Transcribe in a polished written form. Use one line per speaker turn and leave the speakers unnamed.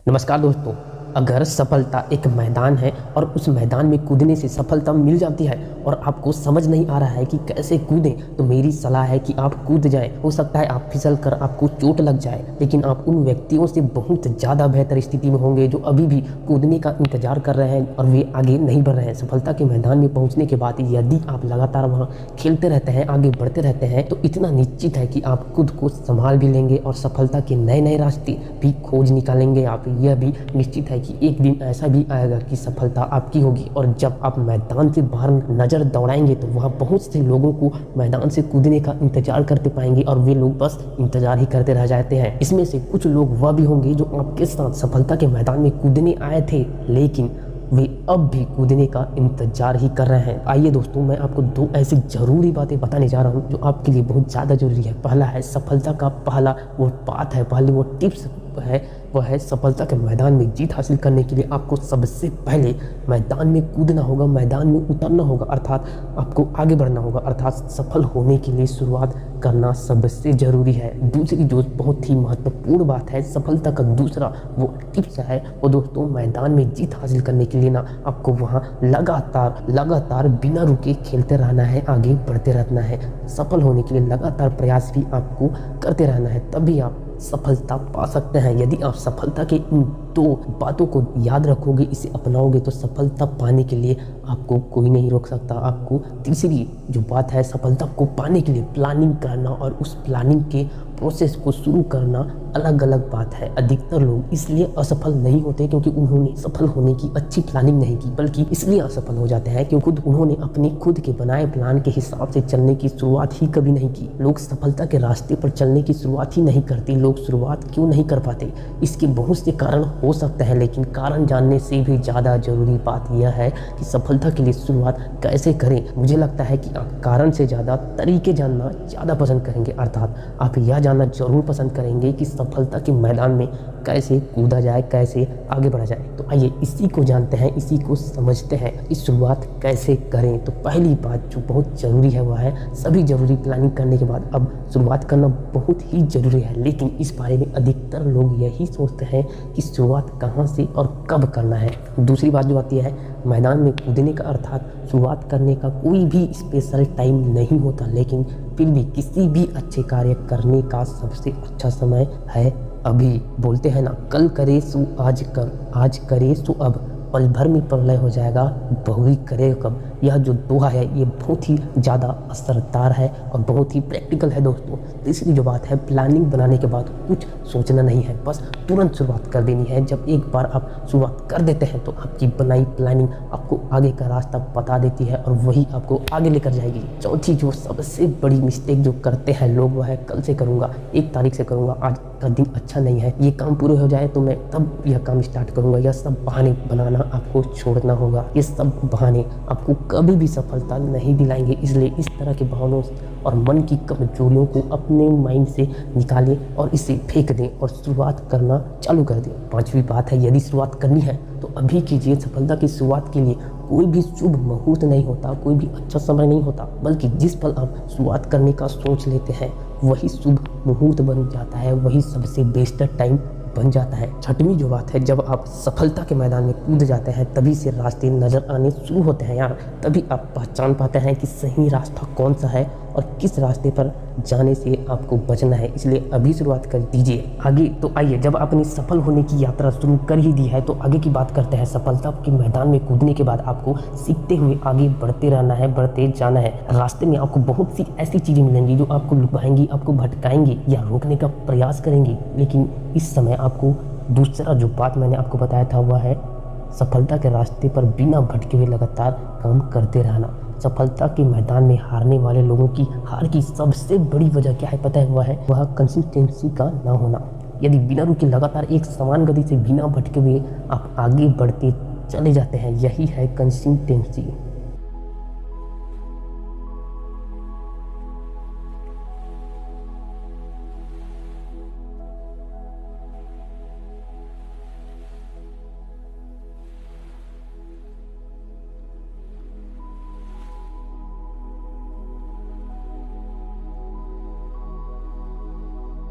नमस्कार दोस्तों। अगर सफलता एक मैदान है और उस मैदान में कूदने से सफलता मिल जाती है और आपको समझ नहीं आ रहा है कि कैसे कूदें, तो मेरी सलाह है कि आप कूद जाएं। हो सकता है आप फिसल कर आपको चोट लग जाए, लेकिन आप उन व्यक्तियों से बहुत ज़्यादा बेहतर स्थिति में होंगे जो अभी भी कूदने का इंतजार कर रहे हैं और वे आगे नहीं बढ़ रहे हैं। सफलता के मैदान में पहुँचने के बाद यदि आप लगातार वहाँ खेलते रहते हैं, आगे बढ़ते रहते हैं, तो इतना निश्चित है कि आप खुद को संभाल भी लेंगे और सफलता के नए नए रास्ते भी खोज निकालेंगे। आप यह भी निश्चित है कि एक दिन ऐसा भी आएगा कि सफलता आपकी होगी। और जब आप मैदान से बाहर नज़र दौड़ाएंगे तो वहाँ बहुत से लोगों को मैदान से कूदने का इंतजार करते पाएंगे और वे लोग बस इंतजार ही करते रह जाते हैं। इसमें से कुछ लोग वह भी होंगे जो आपके साथ सफलता के मैदान में कूदने आए थे, लेकिन वे अब भी कूदने का इंतजार ही कर रहे हैं। आइए दोस्तों, मैं आपको दो ऐसी ज़रूरी बातें बताने जा रहा हूँ जो आपके लिए बहुत ज़्यादा ज़रूरी है। पहला है सफलता का पहला वो बात है, पहली वो टिप्स है, वह है सफलता के मैदान में जीत हासिल करने के लिए आपको सबसे पहले मैदान में कूदना होगा, मैदान में उतरना होगा, अर्थात आपको आगे बढ़ना होगा, अर्थात सफल होने के लिए शुरुआत करना सबसे ज़रूरी है। दूसरी जो बहुत ही महत्वपूर्ण बात है, सफलता का दूसरा वो टिप्स है, वो दोस्तों मैदान में जीत हासिल करने के लिए ना आपको वहाँ लगातार बिना रुके खेलते रहना है, आगे बढ़ते रहना है। सफल होने के लिए लगातार प्रयास भी आपको करते रहना है, तभी आप सफलता पा सकते हैं। यदि आप सफलता के इन दो बातों को याद रखोगे, इसे अपनाओगे, तो सफलता पाने के लिए आपको कोई नहीं रोक सकता। आपको तीसरी जो बात है, सफलता को पाने के लिए प्लानिंग करना और उस प्लानिंग के प्रोसेस को शुरू करना अलग अलग बात है। अधिकतर लोग इसलिए असफल नहीं होते क्योंकि उन्होंने सफल होने की अच्छी प्लानिंग नहीं की, बल्कि इसलिए असफल हो जाते हैं क्योंकि उन्होंने अपने खुद के बनाए प्लान के हिसाब से चलने की शुरुआत ही कभी नहीं की। लोग सफलता के रास्ते पर चलने की शुरुआत ही नहीं करते। लोग शुरुआत क्यों नहीं कर पाते? इसके बहुत से कारण हो सकते हैं, लेकिन कारण जानने से भी ज़्यादा जरूरी बात यह है कि सफलता के लिए शुरुआत कैसे करें। मुझे लगता है कि आप कारण से ज़्यादा तरीके जानना ज़्यादा पसंद करेंगे, अर्थात आप यह जानना जरूर पसंद करेंगे कि सफलता के मैदान में कैसे कूदा जाए, कैसे आगे बढ़ा जाए। तो आइए इसी को जानते हैं, इसी को समझते हैं कि शुरुआत कैसे करें। तो पहली बात जो बहुत ज़रूरी है वह है, सभी ज़रूरी प्लानिंग करने के बाद अब शुरुआत करना बहुत ही ज़रूरी है, लेकिन इस बारे में अधिकतर लोग यही सोचते हैं कि शुरुआत कहाँ से और कब करना है। दूसरी बात जो आती है, मैदान में कूदने का अर्थात शुरुआत करने का कोई भी स्पेशल टाइम नहीं होता, लेकिन फिर भी किसी भी अच्छे कार्य करने का सबसे अच्छा समय है अभी। बोलते हैं ना, कल करे सो आज कर, आज करे सो अब, पल भर में प्रलय हो जाएगा, बहुरी करे कब। यह जो दोहा है ये बहुत ही ज़्यादा असरदार है और बहुत ही प्रैक्टिकल है दोस्तों। तीसरी जो बात है, प्लानिंग बनाने के बाद कुछ सोचना नहीं है, बस तुरंत शुरुआत कर देनी है। जब एक बार आप शुरुआत कर देते हैं तो आपकी बनाई प्लानिंग आपको आगे का रास्ता बता देती है और वही आपको आगे लेकर जाएगी। चौथी जो सबसे बड़ी मिस्टेक जो करते हैं लोग वह है, कल से करूँगा, 1 तारीख से करूँगा, आज का दिन अच्छा नहीं है, ये काम पूरे हो जाए तो मैं तब यह काम स्टार्ट करूँगा। यह सब बहाने बनाना आपको छोड़ना होगा। ये सब बहाने आपको कभी भी सफलता नहीं दिलाएंगे, इसलिए इस तरह के बहानों और मन की कमजोरियों को अपने माइंड से निकालें और इसे फेंक दें और शुरुआत करना चालू कर दें। पांचवी बात है, यदि शुरुआत करनी है तो अभी कीजिए। सफलता की शुरुआत के लिए कोई भी शुभ मुहूर्त नहीं होता, कोई भी अच्छा समय नहीं होता, बल्कि जिस पल आप शुरुआत करने का सोच लेते हैं वही शुभ मुहूर्त बन जाता है, वही सबसे बेस्ट टाइम बन जाता है। छठवीं जो बात है, जब आप सफलता के मैदान में कूद जाते हैं तभी से रास्ते नज़र आने शुरू होते हैं यार। तभी आप पहचान पाते हैं कि सही रास्ता कौन सा है और किस रास्ते पर जाने से आपको बचना है। इसलिए अभी शुरुआत कर दीजिए आगे। तो आइए, जब आपने सफल होने की यात्रा शुरू कर ही दी है तो आगे की बात करते हैं। सफलता के मैदान में कूदने के बाद आपको सीखते हुए आगे बढ़ते रहना है, बढ़ते जाना है। रास्ते में आपको बहुत सी ऐसी चीज़ें मिलेंगी जो आपको लुभाएंगी, आपको भटकाएंगी या रोकने का प्रयास करेंगी, लेकिन इस समय आपको दूसरा जो बात मैंने आपको बताया था वह है सफलता के रास्ते पर बिना भटके हुए लगातार काम करते रहना। सफलता के मैदान में हारने वाले लोगों की हार की सबसे बड़ी वजह क्या है पता है? वह कंसिस्टेंसी का ना होना। यदि बिना रुके लगातार एक समान गति से बिना भटके हुए आप आगे बढ़ते चले जाते हैं, यही है कंसिस्टेंसी।